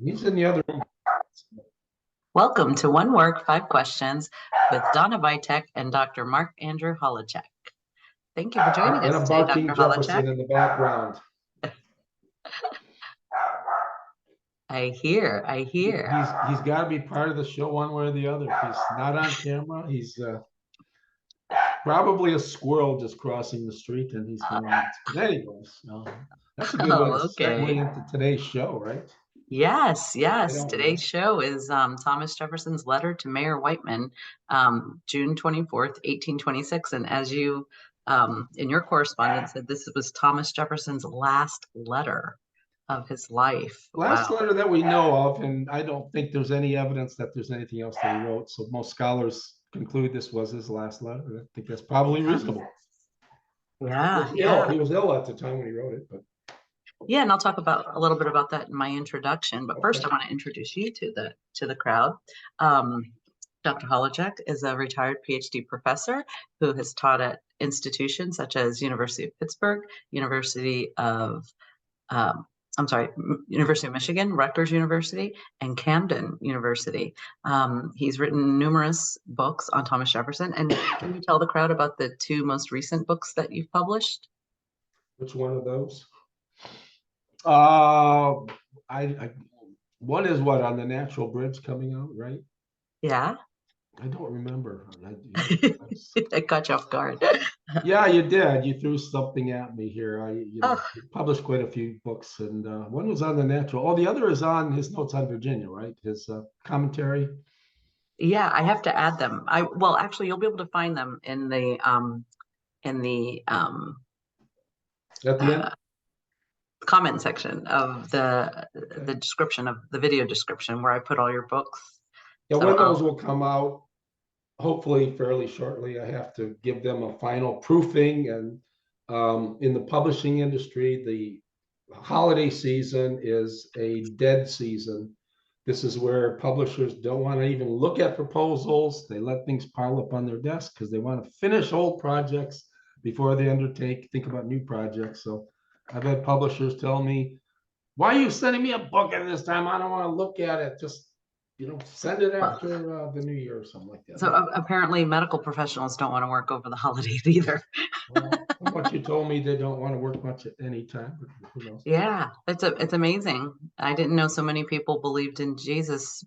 He's in the other room. Welcome to One Work, Five Questions with Donna Vitek and Dr. Mark Andrew Holowchak. Thank you for joining us today, barking Dr. Jefferson Holowchak. in the background. I hear. He's got to be part of the show one way or the other. If he's not on camera, he's probably a squirrel just crossing the street, and he's going. But anyways, that's a good way to segue into today's show, right? Yes. Today's show is Thomas Jefferson's letter to Mayor Whiteman, June 24th, 1826. And as you, in your correspondence, said this was Thomas Jefferson's last letter of his life. Last letter that we know of, and I don't think there's any evidence that there's anything else that he wrote. So most scholars conclude this was his last letter. I think that's probably reasonable. Yeah. He was ill at the time when he wrote it, but. Yeah, and I'll talk a little bit about that in my introduction. But first, I want to introduce you to the crowd. Dr. Holowchak is a retired PhD professor who has taught at institutions such as University of Pittsburgh, University of Michigan, Rutgers University, and Camden University. He's written numerous books on Thomas Jefferson. And can you tell the crowd about the two most recent books that you've published? Which one of those? One is what, on the Natural Bridge coming out, right? Yeah. I don't remember. I caught you off guard. Yeah, you did. You threw something at me here. You published quite a few books, and one was on the natural. Oh, the other is on his notes on Virginia, right? His commentary. Yeah, I have to add them. Well, actually, you'll be able to find them in the at the end. Comment section of the description of the video description where I put all your books. Yeah, when those will come out, hopefully fairly shortly. I have to give them a final proofing, and in the publishing industry, the holiday season is a dead season. This is where publishers don't want to even look at proposals. They let things pile up on their desk because they want to finish old projects before they think about new projects. So I've had publishers tell me, "Why are you sending me a book at this time? I don't want to look at it. Just, send it after the new year or something like that." So apparently medical professionals don't want to work over the holidays either. Well, from what you told me, they don't want to work much at any time, but who knows? Yeah, it's amazing. I didn't know so many people believed in Jesus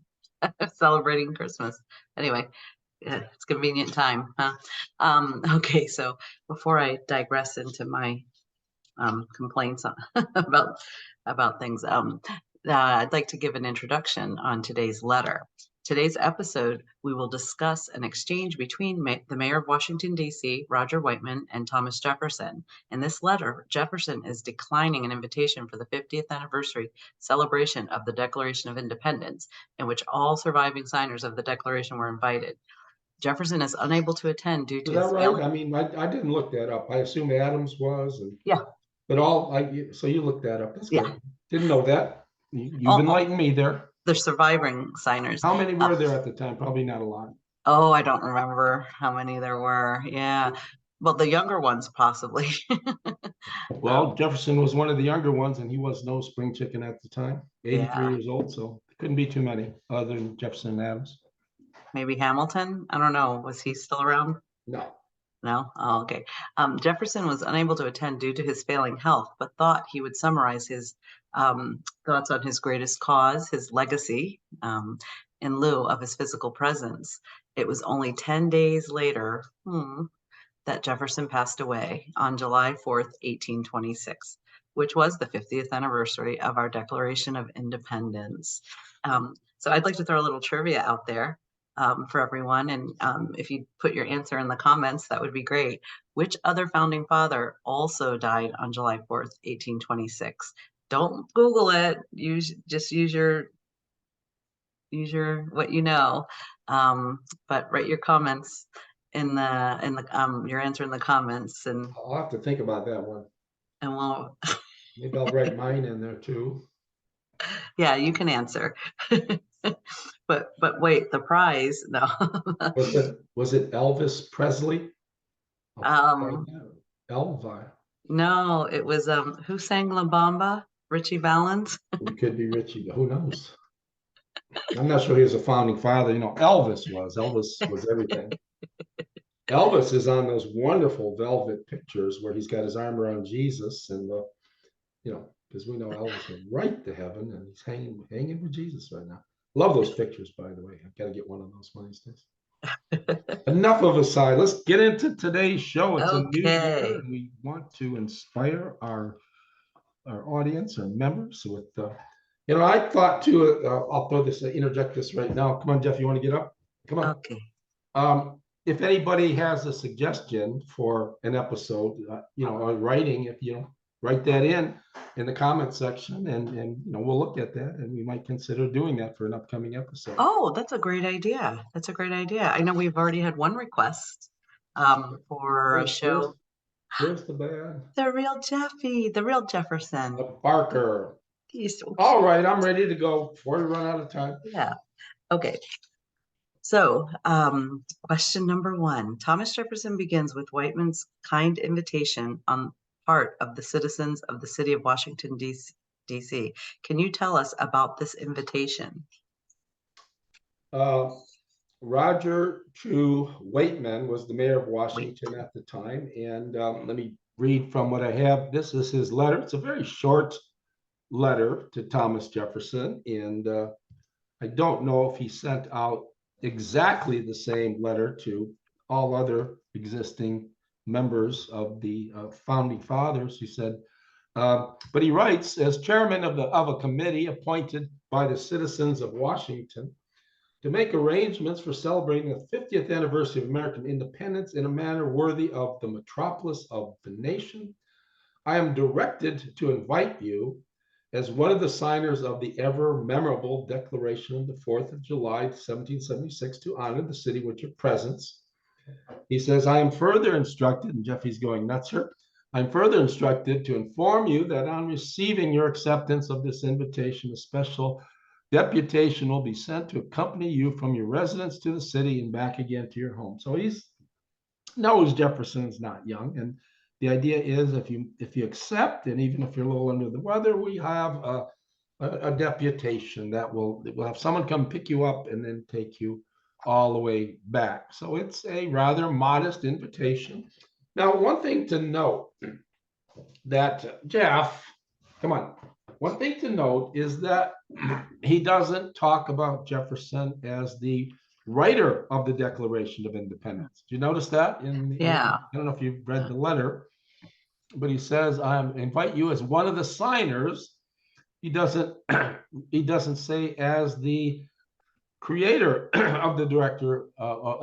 celebrating Christmas. Anyway, it's convenient time, huh? Okay, so before I digress into my complaints about things, I'd like to give an introduction on today's letter. Today's episode, we will discuss an exchange between the mayor of Washington, D.C., Roger Whiteman, and Thomas Jefferson. In this letter, Jefferson is declining an invitation for the 50th anniversary celebration of the Declaration of Independence, in which all surviving signers of the Declaration were invited. Jefferson is unable to attend due to his right? I mean, I didn't look that up. I assume Adams was. Yeah. But so you looked that up. That's good. Yeah. Didn't know that. You've enlightened me there. The surviving signers. How many were there at the time? Probably not a lot. Oh, I don't remember how many there were. Yeah. Well, the younger ones possibly. Well, Jefferson was one of the younger ones, and he was no spring chicken at the time. 83 years old, so it couldn't be too many other than Jefferson and Adams. Maybe Hamilton? I don't know. Was he still around? No. No? Oh, okay. Jefferson was unable to attend due to his failing health, but thought he would summarize his thoughts on his greatest cause, his legacy, in lieu of his physical presence. It was only 10 days later that Jefferson passed away on July 4th, 1826, which was the 50th anniversary of our Declaration of Independence. So I'd like to throw a little trivia out there for everyone. And if you put your answer in the comments, that would be great. Which other founding father also died on July 4th, 1826? Don't Google it. Just use your what you know. But write your comments in the your answer in the comments, and I'll have to think about that one. And we'll maybe I'll write mine in there too. Yeah, you can answer. But wait, the prize, no. was it Elvis Presley? Elva. No, it was who sang La Bamba? Richie Valens. It could be Richie, but who knows? I'm not sure he was a founding father. You know, Elvis was. Elvis was everything. Elvis is on those wonderful velvet pictures where he's got his arm around Jesus, and you know, because we know Elvis went right to heaven, and he's hanging with Jesus right now. Love those pictures, by the way. I've got to get one of those one of these days. Enough of a side. Let's get into today's show. It's a new year, Okay. and we want to inspire our audience, our members with, you know, I thought too, I'll throw this, interject this right now. Come on, Jeff, you want to get up? Come on. Okay. If anybody has a suggestion for an episode, you know, or writing, if you know, write that in the comment section, and you know, we'll look at that, and we might consider doing that for an upcoming episode. Oh, that's a great idea. That's a great idea. I know we've already had one request for a show. Where's the band? The real Jeffy, the real Jefferson. Barker. He's so All cute. right, I'm ready to go before we run out of time. Yeah. Okay. So, question number 1. Thomas Jefferson begins with Whiteman's kind invitation on part of the citizens of the city of Washington, D.C. Can you tell us about this invitation? Roger True Weightman was the mayor of Washington at the time. And let me read from what I have. This is his letter. It's a very short letter to Thomas Jefferson. And I don't know if he sent out exactly the same letter to all other existing members of the founding fathers. He said, but he writes, as chairman of a committee appointed by the citizens of Washington to make arrangements for celebrating the 50th anniversary of American independence in a manner worthy of the metropolis of the nation, I am directed to invite you as one of the signers of the ever memorable Declaration of the 4th of July, 1776, to honor the city with your presence. He says, I am further instructed, and Jeffy's going nuts here, I'm further instructed to inform you that on receiving your acceptance of this invitation, a special deputation will be sent to accompany you from your residence to the city and back again to your home. So he knows Jefferson's not young, and the idea is if you accept, and even if you're a little under the weather, we have a deputation that will have someone come pick you up and then take you all the way back. So it's a rather modest invitation. Now, one thing to note that Jeff, come on. One thing to note is that he doesn't talk about Jefferson as the writer of the Declaration of Independence. Did you notice that? I don't know if you've read the letter, but he says, I invite you as one of the signers. He doesn't say as the creator of the director,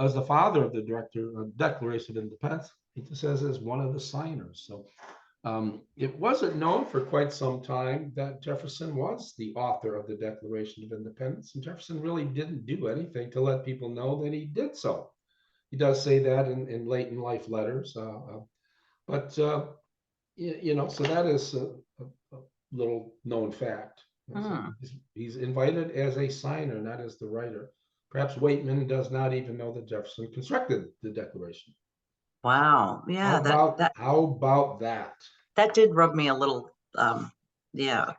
as the father of the director of Declaration of Independence. He just says as one of the signers. So it wasn't known for quite some time that Jefferson was the author of the Declaration of Independence, and Jefferson really didn't do anything to let people know that he did so. He does say that in late in life letters, but you know, so that is a little known fact. He's invited as a signer, not as the writer. Perhaps Weightman does not even know that Jefferson constructed the Declaration. Wow. Yeah. How about that? That did rub me a little. Yeah.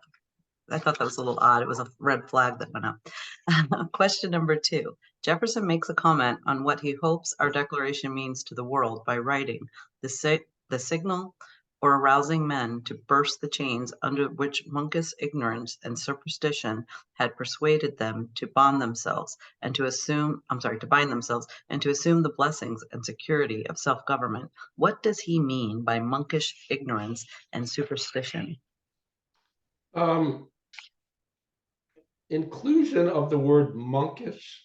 I thought that was a little odd. It was a red flag that went up. Question number 2. Jefferson makes a comment on what he hopes our declaration means to the world by writing the signal or arousing men to burst the chains under which monkish ignorance and superstition had persuaded them to bind themselves and to assume the blessings and security of self-government. What does he mean by monkish ignorance and superstition? Inclusion of the word monkish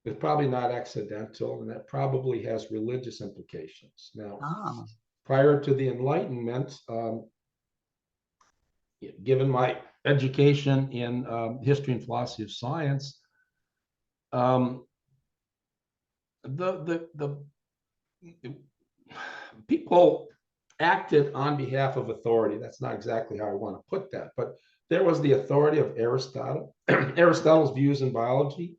is probably not accidental, and that probably has religious implications. Now, prior to the Enlightenment, given my education in history and philosophy of science, the people acted on behalf of authority. That's not exactly how I want to put that, but there was the authority of Aristotle. Aristotle's views in biology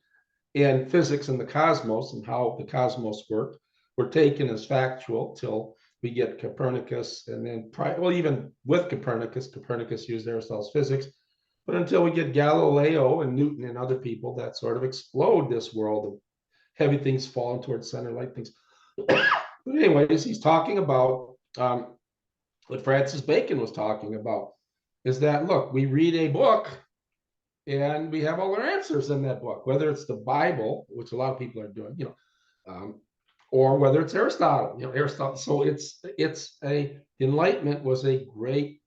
and physics and the cosmos and how the cosmos worked were taken as factual till we get Copernicus, and then even with Copernicus used Aristotle's physics, But until we get Galileo and Newton and other people that sort of explode this world of heavy things falling towards center, light things. But anyways, he's talking about what Francis Bacon was talking about, is that, look, we read a book and we have all our answers in that book, whether it's the Bible, which a lot of people are doing, or whether it's Aristotle, Aristotle. So the Enlightenment was a great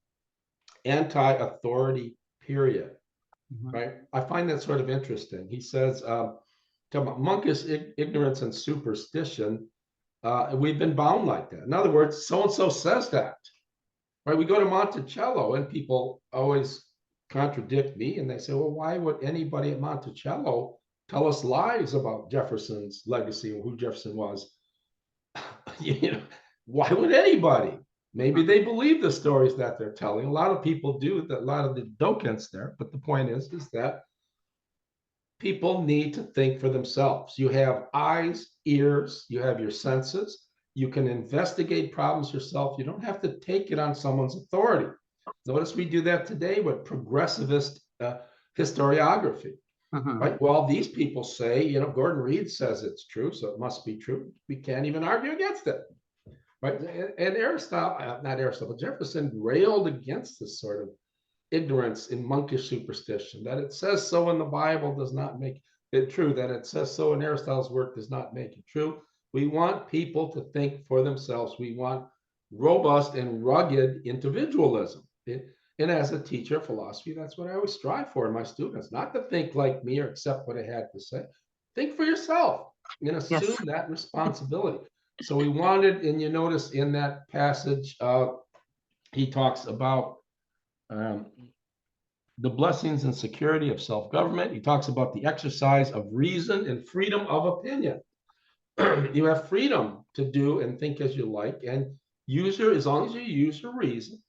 anti-authority period, right? I find that sort of interesting. He says, talking about monkish ignorance and superstition, we've been bound like that. In other words, so-and-so says that, right? We go to Monticello and people always contradict me and they say, well, why would anybody at Monticello tell us lies about Jefferson's legacy or who Jefferson was? Why would anybody? Maybe they believe the stories that they're telling. A lot of people do, that a lot of the dokents there, but the point is that people need to think for themselves. You have eyes, ears, you have your senses. You can investigate problems yourself. You don't have to take it on someone's authority. Notice we do that today with progressivist historiography, right? Well, these people say, Gordon Reed says it's true, so it must be true. We can't even argue against it, right? And not Jefferson railed against this sort of ignorance in monkish superstition, that it says so in the Bible does not make it true, that it says so in Aristotle's work does not make it true. We want people to think for themselves. We want robust and rugged individualism. And as a teacher of philosophy, that's what I always strive for in my students, not to think like me or accept what I had to say. Think for yourself and assume that responsibility. So we wanted, and you notice in that passage, he talks about the blessings and security of self-government. He talks about the exercise of reason and freedom of opinion. You have freedom to do and think as you like, and as long as you use your reason.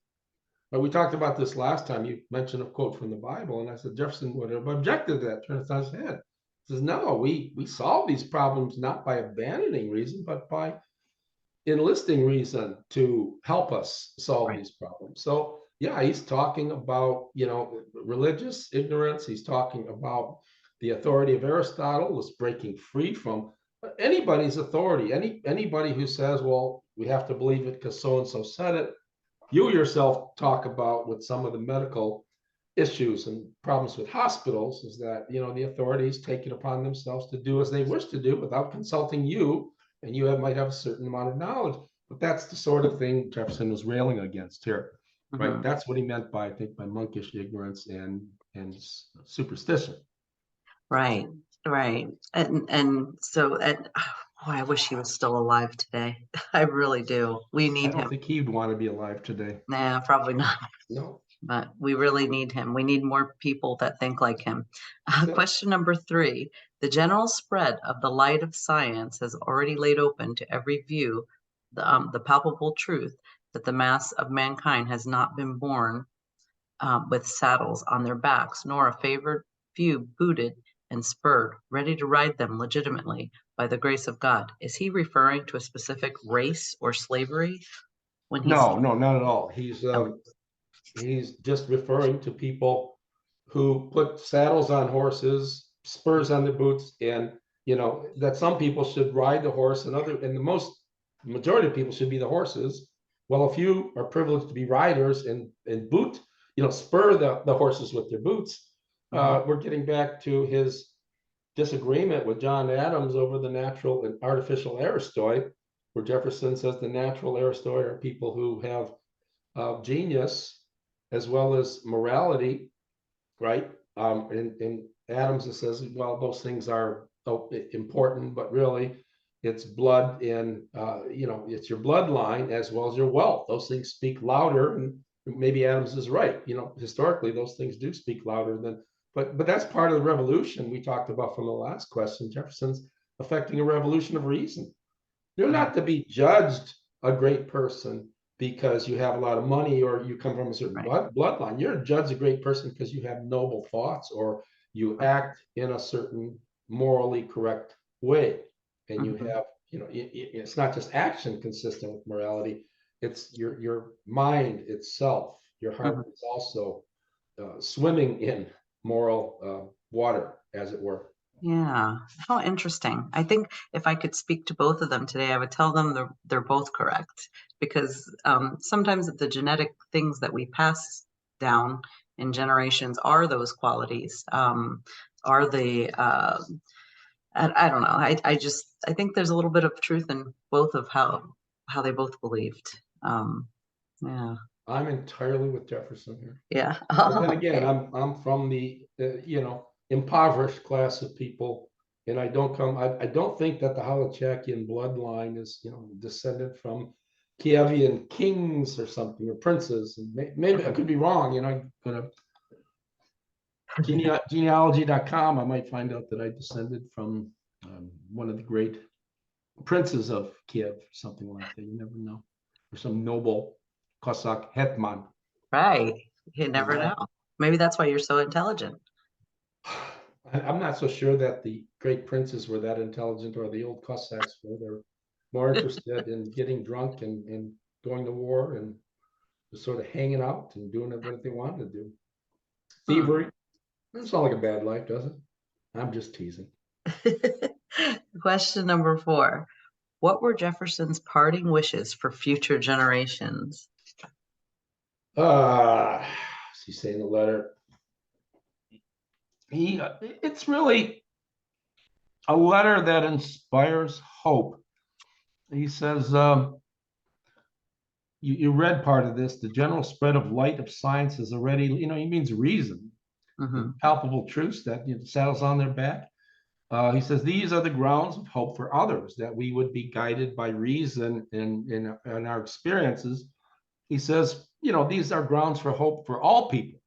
But we talked about this last time. You mentioned a quote from the Bible, and I said Jefferson would have objected to that, turned it on his head. He says, no, we solve these problems not by abandoning reason, but by enlisting reason to help us solve these problems. So yeah, he's talking about, religious ignorance. He's talking about the authority of Aristotle was breaking free from anybody's authority. Anybody who says, well, we have to believe it because so-and-so said it. You yourself talk about with some of the medical issues and problems with hospitals is that, the authorities take it upon themselves to do as they wish to do without consulting you, and you might have a certain amount of knowledge. But that's the sort of thing Jefferson was railing against here. Right, that's what he meant by, I think, by monkish ignorance and superstition. Right, and so, I wish he was still alive today. I really do. We need him. I don't think he'd want to be alive today. Nah, probably not. No. But we really need him. We need more people that think like him. Question number 3. The general spread of the light of science has already laid open to every view the palpable truth that the mass of mankind has not been born with saddles on their backs, nor a favored few booted and spurred, ready to ride them legitimately by the grace of God. Is he referring to a specific race or slavery? No, not at all. He's just referring to people who put saddles on horses, spurs on their boots, and that some people should ride the horse, and the majority of people should be the horses. Well, a few are privileged to be riders and boot, spur the horses with their boots. We're getting back to his disagreement with John Adams over the natural and artificial Aristoi, where Jefferson says the natural Aristoi are people who have genius as well as morality, right? And Adams says, well, those things are important, but really it's blood and, it's your bloodline as well as your wealth. Those things speak louder, and maybe Adams is right. Historically, those things do speak louder than, but that's part of the revolution we talked about from the last question. Jefferson's affecting a revolution of reason. You're not to be judged a great person because you have a lot of money or you come from a certain bloodline. You're judged a great person because you have noble thoughts or you act in a certain morally correct way. And you have, it's not just action consistent with morality. It's your mind itself. Your heart is also swimming in moral water, as it were. Yeah, how interesting. I think if I could speak to both of them today, I would tell them they're both correct, because sometimes the genetic things that we pass down in generations are those qualities, are the I don't know. I think there's a little bit of truth in both of how they both believed. Yeah. I'm entirely with Jefferson here. Yeah. But then again, Okay. I'm from the impoverished class of people, and I don't think that the Holochakian bloodline is descended from Kievan kings or something, or princes. And maybe I could be wrong. Go to genealogy.com. I might find out that I descended from one of the great princes of Kiev, something like that. You never know, or some noble Cossack hetman. Right. You never Uh, know. Maybe that's why you're so intelligent. I'm not so sure that the great princes were that intelligent, or the old Cossacks were. They're more interested in getting drunk and going to war and just sort of hanging out and doing what they wanted to do. Thievery. Doesn't sound like a bad life, does it? I'm just teasing. Question number 4. What were Jefferson's parting wishes for future generations? He say in the letter, it's really a letter that inspires hope. He says, you read part of this. The general spread of light of science is already, he means reason, palpable truths that saddles on their back. He says these are the grounds of hope for others, that we would be guided by reason in our experiences. He says, these are grounds for hope for all people.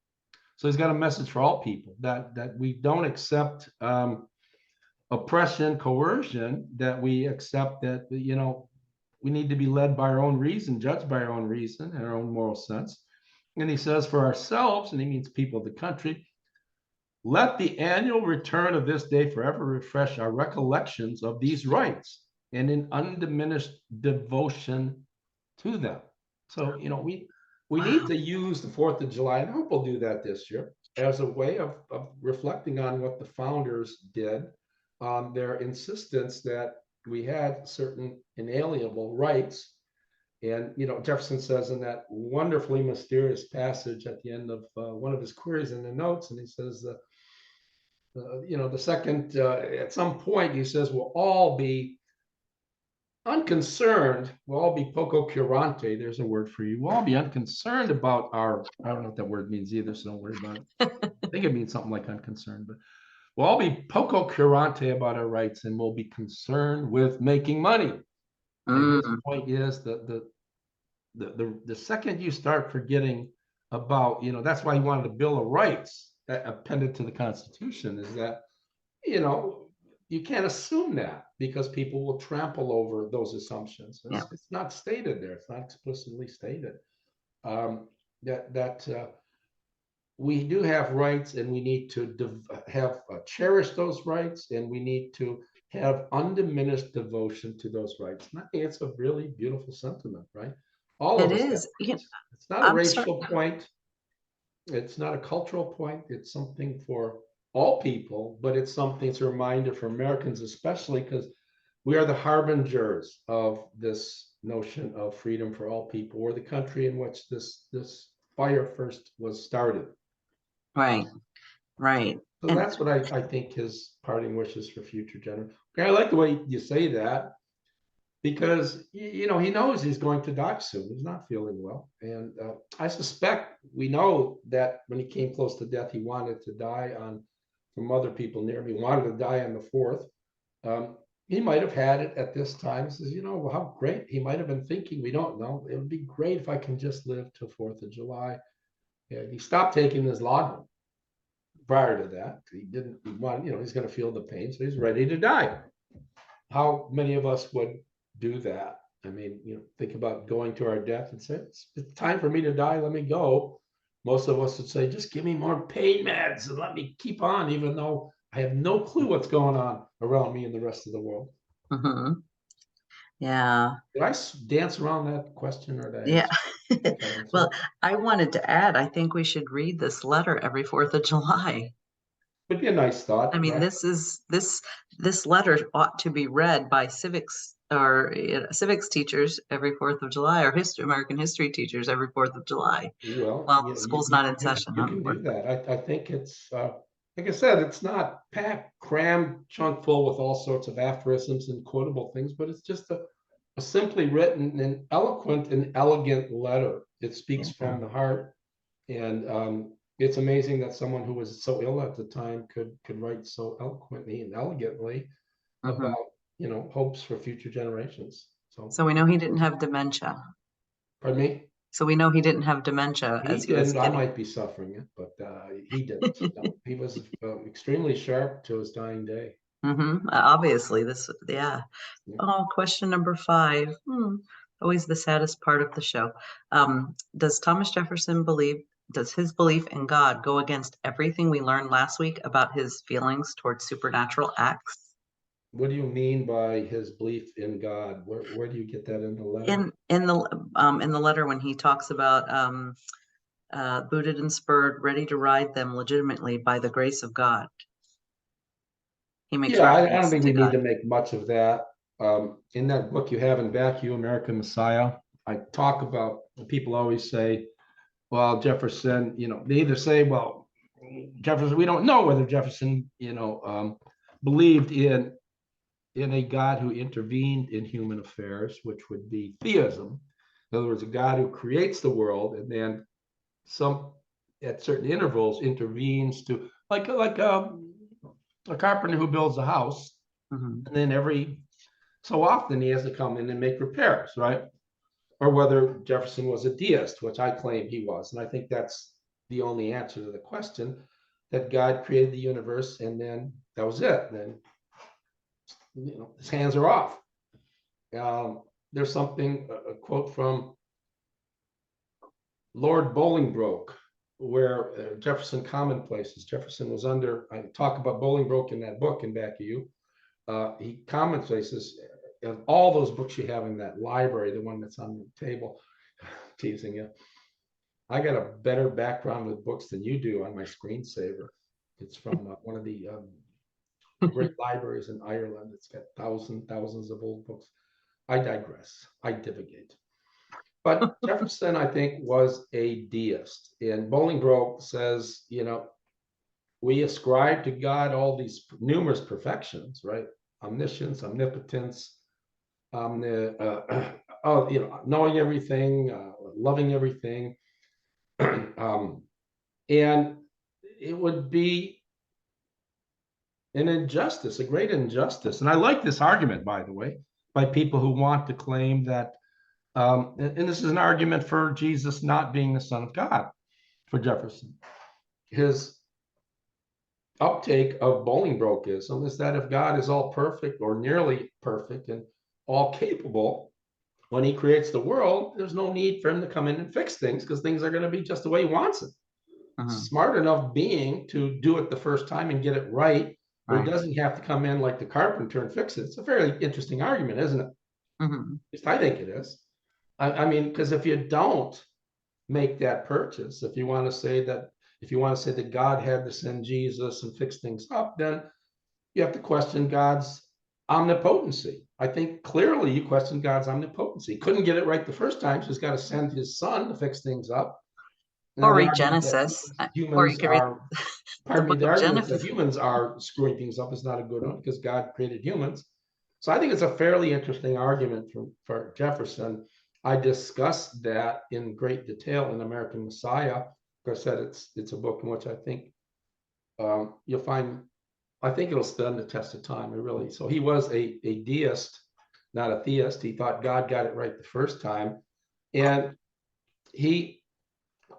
So he's got a message for all people, that we don't accept oppression, coercion, that we accept that, we need to be led by our own reason, judged by our own reason and our own moral sense. And he says for ourselves, and he means people of the country, let the annual return of this day forever refresh our recollections of these rights and in undiminished devotion to them. So, we need to use the 4th of July, and I hope we'll do that this year, as a way of reflecting on what the founders did, their insistence that we had certain inalienable rights. And, Jefferson says in that wonderfully mysterious passage at the end of one of his queries in the notes, and he says, the second, at some point, he says, we'll all be unconcerned, we'll all be poco curante, there's a word for you, we'll all be unconcerned about I don't know what that word means either, so don't worry about it. I think it means something like unconcerned, but we'll all be poco curante about our rights, and we'll be concerned with making money. And his point is the second you start forgetting about, that's why he wanted a Bill of Rights appended to the Constitution, is that, you can't assume that, because people will trample over those assumptions. It's not stated there. It's not explicitly stated. That we do have rights, and we need to cherish those rights, and we need to have undiminished devotion to those rights. And I think it's a really beautiful sentiment, right? All of us have rights. It's not a racial point. It's not a cultural point. It's something for all people, but it's a reminder for Americans, especially because we are the harbingers of this notion of freedom for all people. We're the country in which this fire first was started. Right. So that's what I think his parting wishes for future generations. Okay, I like the way you say that, because he knows he's going to die soon. He's not feeling well, and I suspect we know that when he came close to death, he wanted to die from other people near him. He wanted to die on the 4th. He might have had it at this time. He says, how great. He might have been thinking, we don't know, it would be great if I can just live till 4th of July. And he stopped taking his laudanum prior to that. He didn't want, he's going to feel the pain, so he's ready to die. How many of us would do that? I mean, think about going to our death and say, it's time for me to die, let me go. Most of us would say, just give me more pain meds and let me keep on, even though I have no clue what's going on around me and the rest of the world. Yeah. Did I dance around that question, or did I Yeah. answer? Well, I wanted to add, I think we should read this letter every 4th of July. Would be a nice thought. I mean, this letter ought to be read by civics or civics teachers every 4th of July, or American history teachers every 4th of July. Well, Well, school's not in session. you can do that. I think it's, like I said, it's not packed, crammed, chunk full with all sorts of aphorisms and quotable things, but it's just a simply written and eloquent and elegant letter. It speaks from the heart, and it's amazing that someone who was so ill at the time could write so eloquently and elegantly about, hopes for future generations. So we know he didn't have dementia. Pardon me? So we know he didn't have dementia He as he was didn't. I getting. might be suffering it, but he didn't. No, he was extremely sharp to his dying day. Obviously, yeah. Yeah. Oh, question number 5. Always the saddest part of the show. Does Thomas Jefferson does his belief in God go against everything we learned last week about his feelings towards supernatural acts? What do you mean by his belief in God? Where do you get that in the letter? In the letter, when he talks about booted and spurred, ready to ride them legitimately by the grace of God. He makes Yeah, I don't reference think to we need God. to make much of that. In that book you have in back, You American Messiah, I talk about, people always say, well, Jefferson, they either say, well, Jefferson, we don't know whether Jefferson, believed in a God who intervened in human affairs, which would be theism. In other words, a God who creates the world and then at certain intervals intervenes to, like a carpenter who builds a house, and then every so often he has to come in and make repairs, right? Or whether Jefferson was a deist, which I claim he was, and I think that's the only answer to the question, that God created the universe and then that was it. Then his hands are off. There's something, a quote from Lord Bolingbroke, where Jefferson Commonplaces. Jefferson was under, I talk about Bolingbroke in that book in back of you. He commonplaces, of all those books you have in that library, the one that's on the table, teasing you. I got a better background with books than you do on my screensaver. It's from one of the great libraries in Ireland. It's got thousands of old books. I digress. I divagate. But Jefferson, I think, was a deist. And Bolingbroke says, we ascribe to God all these numerous perfections, right? Omniscience, omnipotence, knowing everything, loving everything. And it would be an injustice, a great injustice. And I like this argument, by the way, by people who want to claim that, and this is an argument for Jesus not being the Son of God, for Jefferson. His uptake of Bolingbrokeism is that if God is all perfect or nearly perfect and all capable, when he creates the world, there's no need for him to come in and fix things because things are going to be just the way he wants it. Smart enough being to do it the first time and get it right, where he doesn't have to come in like the carpenter and fix it. It's a fairly interesting argument, isn't it? At least I think it is. I mean, because if you don't make that purchase, if you want to say that God had to send Jesus and fix things up, then you have to question God's omnipotency. I think clearly you question God's omnipotency. He couldn't get it right the first time, so he's got to send his son to fix things up. Or read Genesis. Or you could read the argument that humans are screwing things up is not a good one because God created humans. So I think it's a fairly interesting argument for Jefferson. I discussed that in great detail in American Messiah. Like I said, it's a book in which I think you'll find, I think it'll stand the test of time. Really. So he was a deist, not a theist. He thought God got it right the first time. And he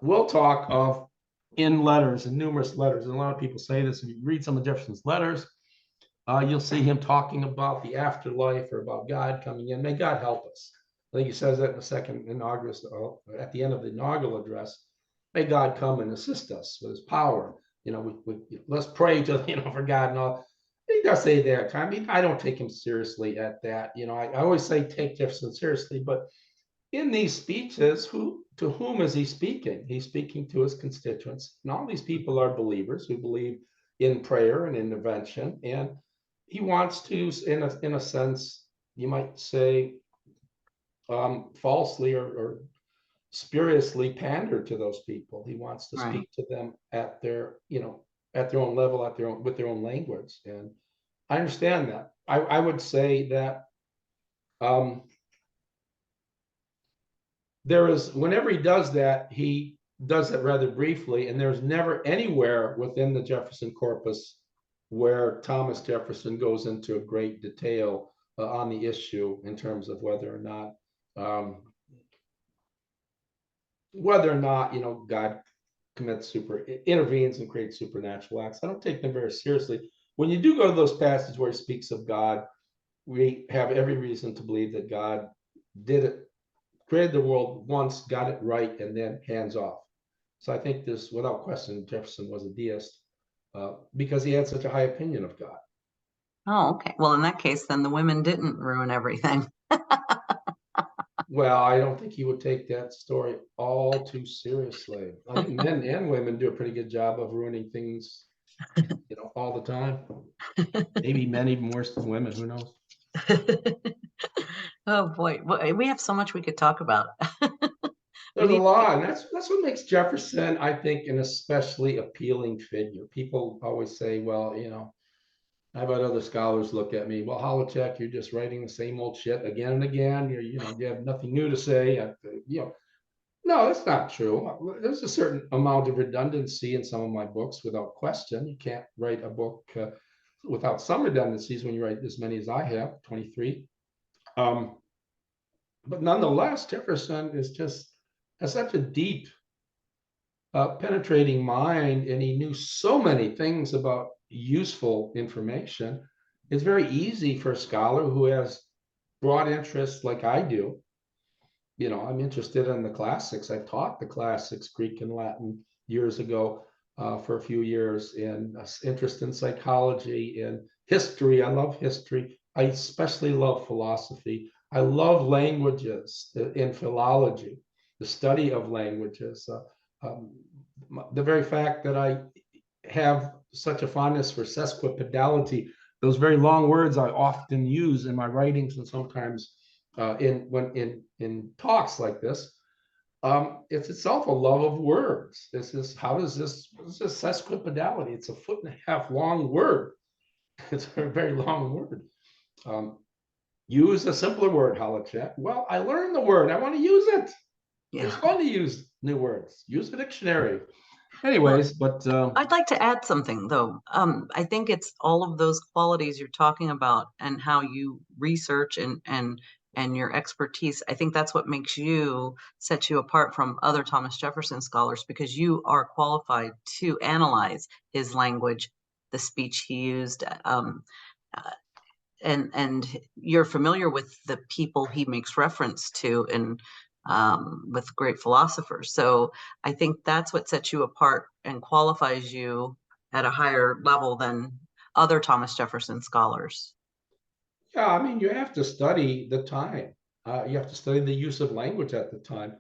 will talk of in letters, in numerous letters. And a lot of people say this. If you read some of Jefferson's letters, you'll see him talking about the afterlife or about God coming in. May God help us. I think he says that in the second inaugural, at the end of the inaugural address. May God come and assist us with his power. We let's pray to for God and all. He does say that. I mean, I don't take him seriously at that. I always say take Jefferson seriously, but in these speeches, to whom is he speaking? He's speaking to his constituents. And all these people are believers who believe in prayer and intervention. And he wants to, in a sense, you might say, falsely or spuriously pander to those people. He wants to Right. speak to them at their, at their own level, with their own language. And I understand that. I would say that whenever he does that, he does it rather briefly, and there's never anywhere within the Jefferson corpus where Thomas Jefferson goes into great detail on the issue in terms of whether or not God intervenes and creates supernatural acts. I don't take them very seriously. When you do go to those passages where he speaks of God, we have every reason to believe that God did it, created the world once, got it right, and then hands off. So I think this, without question, Jefferson was a deist because he had such a high opinion of God. Oh, okay. Well, in that case, then the women didn't ruin everything. Well, I don't think he would take that story all too seriously. I think men and women do a pretty good job of ruining things, all the time. Maybe men even worse than women. Who knows? Oh boy, we have so much we could talk about. There's a lot, and that's what makes Jefferson, I think, an especially appealing figure. People always say, well, I've had other scholars look at me. Well, Holowchak, you're just writing the same old shit again and again. You have nothing new to say. No, that's not true. There's a certain amount of redundancy in some of my books, without question. You can't write a book without some redundancies when you write as many as I have, 23. But nonetheless, Jefferson has such a deep, penetrating mind, and he knew so many things about useful information. It's very easy for a scholar who has broad interests like I do. I'm interested in the classics. I taught the classics, Greek and Latin, years ago for a few years, and interest in psychology and history. I love history. I especially love philosophy. I love languages in philology, the study of languages. The very fact that I have such a fondness for sesquipedality, those very long words I often use in my writings, and sometimes in talks like this. It's itself a love of words. What is this sesquipedality? It's a 1.5 foot long word. It's a very long word. Use a simpler word, Holowchak. Well, I learned the word. I want to use it. Yeah. It's fun to use new words. Use the dictionary. Anyways, but I'd like to add something though. I think it's all of those qualities you're talking about and how you research and your expertise. I think that's what sets you apart from other Thomas Jefferson scholars, because you are qualified to analyze his language, the speech he used, and you're familiar with the people he makes reference to and with great philosophers. So I think that's what sets you apart and qualifies you at a higher level than other Thomas Jefferson scholars. Yeah, I mean, you have to study the time. You have to study the use of language at the time.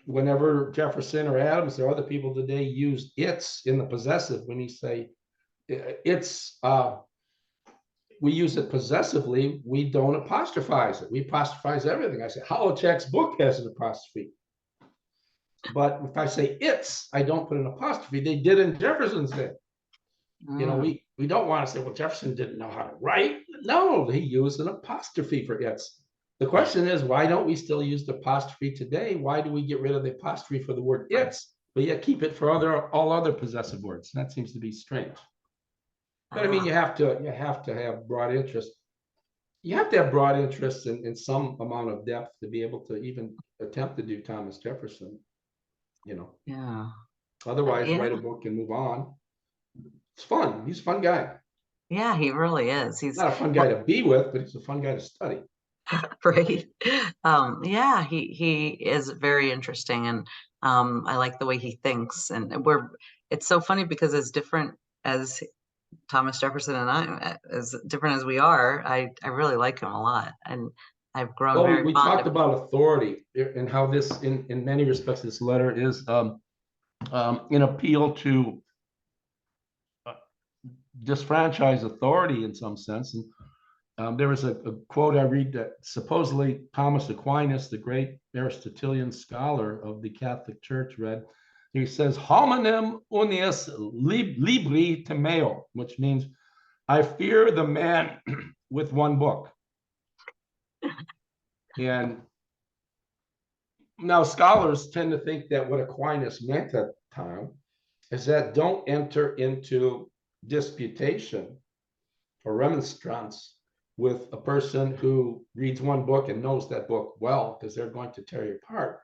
Whenever Jefferson or Adams or other people today use it's in the possessive, when you say it's, we use it possessively, we don't apostrophize it. We apostrophize everything. I say Holowchak's book has an apostrophe. But if I say it's, I don't put an apostrophe. They did in Jefferson's day. We don't want to say, well, Jefferson didn't know how to write. No, he used an apostrophe for it's. The question is, why don't we still use the apostrophe today? Why do we get rid of the apostrophe for the word it's, but yet keep it for all other possessive words? That seems to be strange. But I mean, you have to have broad interest. You have to have broad interest in some amount of depth to be able to even attempt to do Thomas Jefferson. Yeah. Otherwise, write a book and move on. It's fun. He's a fun guy. Yeah, he really is. He's not a fun guy to be with, but he's a fun guy to study. Right. Yeah, he is very interesting, and I like the way he thinks. And it's so funny because as different as Thomas Jefferson and I, as different as we are, I really like him a lot, and I've grown Well, very we fond talked of him. about authority and how this, in many respects, this letter is an appeal to disfranchise authority in some sense. And there was a quote I read that supposedly Thomas Aquinas, the great Aristotelian scholar of the Catholic Church, read. He says, "Hominem unius libri temeo," which means, "I fear the man with one book." And now scholars tend to think that what Aquinas meant at the time is that don't enter into disputation or remonstrance with a person who reads one book and knows that book well, because they're going to tear you apart.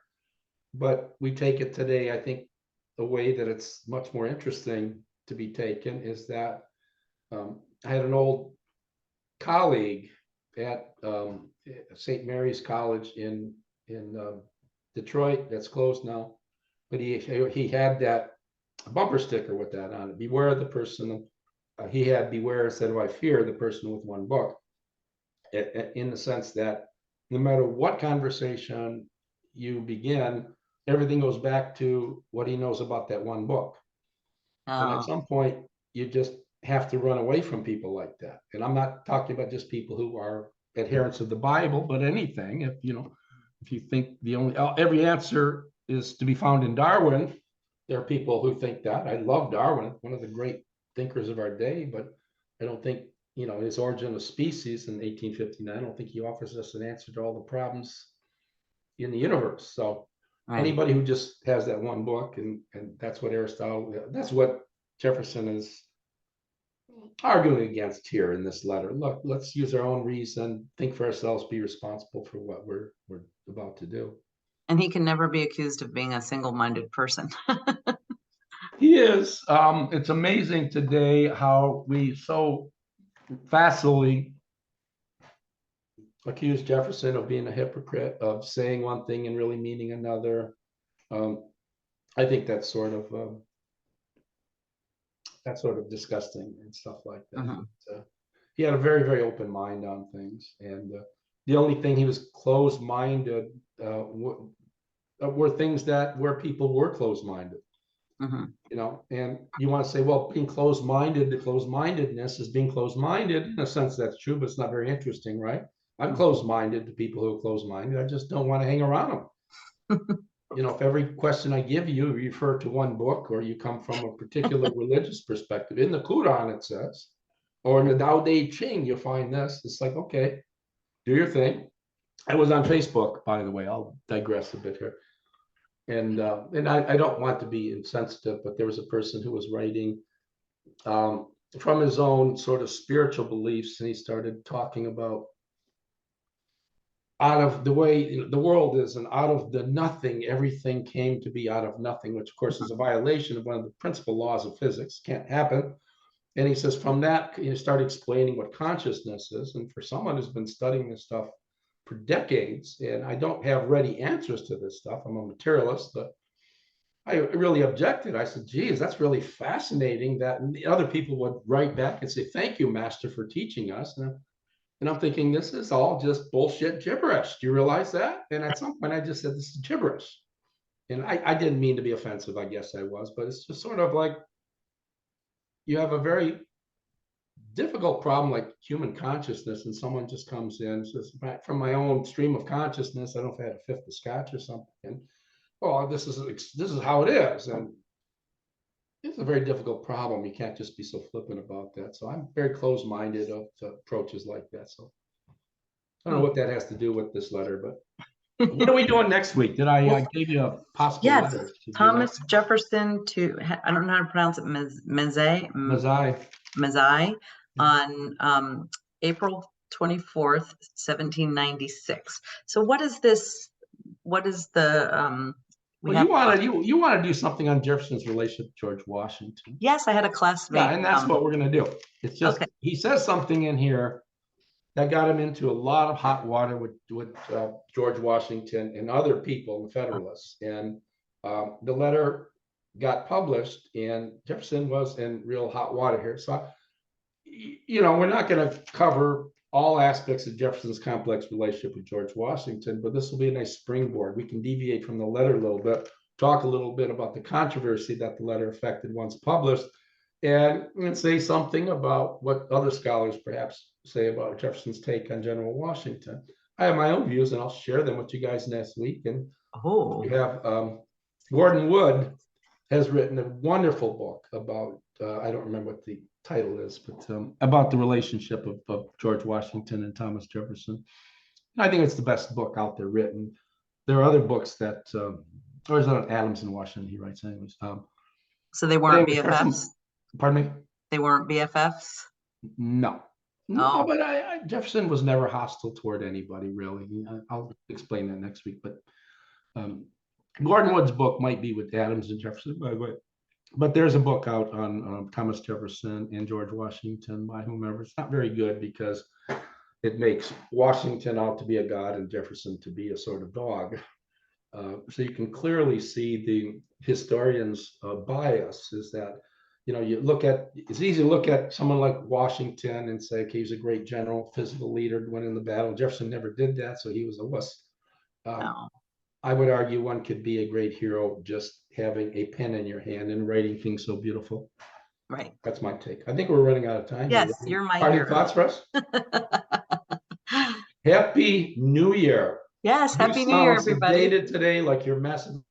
But we take it today, I think the way that it's much more interesting to be taken is that I had an old colleague at St. Mary's College in Detroit that's closed now, but he had that bumper sticker with that on it. Beware the person. He had beware instead of I fear the person with one book, in the sense that no matter what conversation you begin, everything goes back to what he knows about that one book. And at some point, you just have to run away from people like that. And I'm not talking about just people who are adherents of the Bible, but anything. If you think every answer is to be found in Darwin, there are people who think that. I love Darwin, one of the great thinkers of our day, but I don't think, his Origin of Species in 1859, I don't think he offers us an answer to all the problems in the universe. So anybody who just has that one book, and that's what that's what Jefferson is arguing against here in this letter. Look, let's use our own reason, think for ourselves, be responsible for what we're about to do. And he can never be accused of being a single-minded person. He is. It's amazing today how we so facilely accuse Jefferson of being a hypocrite, of saying one thing and really meaning another. I think that's sort of disgusting and stuff like that. He had a very, very open mind on things, and the only thing he was closed-minded were things that where people were closed-minded. And you want to say, well, being closed-minded, the closed-mindedness is being closed-minded. In a sense, that's true, but it's not very interesting, right? I'm closed-minded to people who are closed-minded. I just don't want to hang around them. If every question I give you refer to one book, or you come from a particular religious perspective, in the Quran it says, or in the Tao Te Ching, you'll find this. It's like, okay, do your thing. I was on Facebook, by the way. I'll digress a bit here. And I don't want to be insensitive, but there was a person who was writing from his own sort of spiritual beliefs, and he started talking about out of the way the world is, and out of the nothing, everything came to be out of nothing, which of course is a violation of one of the principal laws of physics. Can't happen. And he says from that, start explaining what consciousness is. And for someone who's been studying this stuff for decades, and I don't have ready answers to this stuff, I'm a materialist, but I really objected. I said, geez, that's really fascinating that other people would write back and say, thank you, Master, for teaching us. And I'm thinking, this is all just bullshit gibberish. Do you realize that? And at some point I just said, this is gibberish. And I didn't mean to be offensive, I guess I was, but it's just sort of like, you have a very difficult problem like human consciousness, and someone just comes in and says, from my own stream of consciousness, I don't know if I had a fifth of scotch or something, and well, this is how it is. And it's a very difficult problem. You can't just be so flippant about that. So I'm very closed-minded of approaches like that. So I don't know what that has to do with this letter, but what are we doing next week? Did I gave you a possible letter? Thomas Jefferson to, I don't know how to pronounce it, Mazai, on April 24th, 1796. So what is this? What is the well, you want to do something on Jefferson's relationship to George Washington. Yes, I had a classmate. Yeah, and that's what we're going to do. It's just he says something in here that got him into a lot of hot water with George Washington and other people, the Federalists. And the letter got published, and Jefferson was in real hot water here. So we're not going to cover all aspects of Jefferson's complex relationship with George Washington, but this will be a nice springboard. We can deviate from the letter a little bit, talk a little bit about the controversy that the letter affected once published, and say something about what other scholars perhaps say about Jefferson's take on General Washington. I have my own views, and I'll share them with you guys next week. And you have Gordon Wood has written a wonderful book about, I don't remember what the title is, but about the relationship of George Washington and Thomas Jefferson. I think it's the best book out there written. There are other books that, or is that Adams and Washington, he writes anyways. So they weren't BFFs? Pardon me? They weren't BFFs? No. No, but Jefferson was never hostile toward anybody, really. I'll explain that next week. But Gordon Wood's book might be with Adams and Jefferson, by the way. But there's a book out on Thomas Jefferson and George Washington by whomever. It's not very good because it makes Washington out to be a god and Jefferson to be a sort of dog. So you can clearly see the historian's bias is that, it's easy to look at someone like Washington and say, okay, he's a great general, physical leader, went in the battle. Jefferson never did that, so he was a wuss. No. I would argue one could be a great hero just having a pen in your hand and writing things so beautiful. Right. That's my take. I think we're running out of time. Yes, you're my hero. Thoughts for us? Happy New Year. Yes, Happy New Year, everybody. Dated today, like your message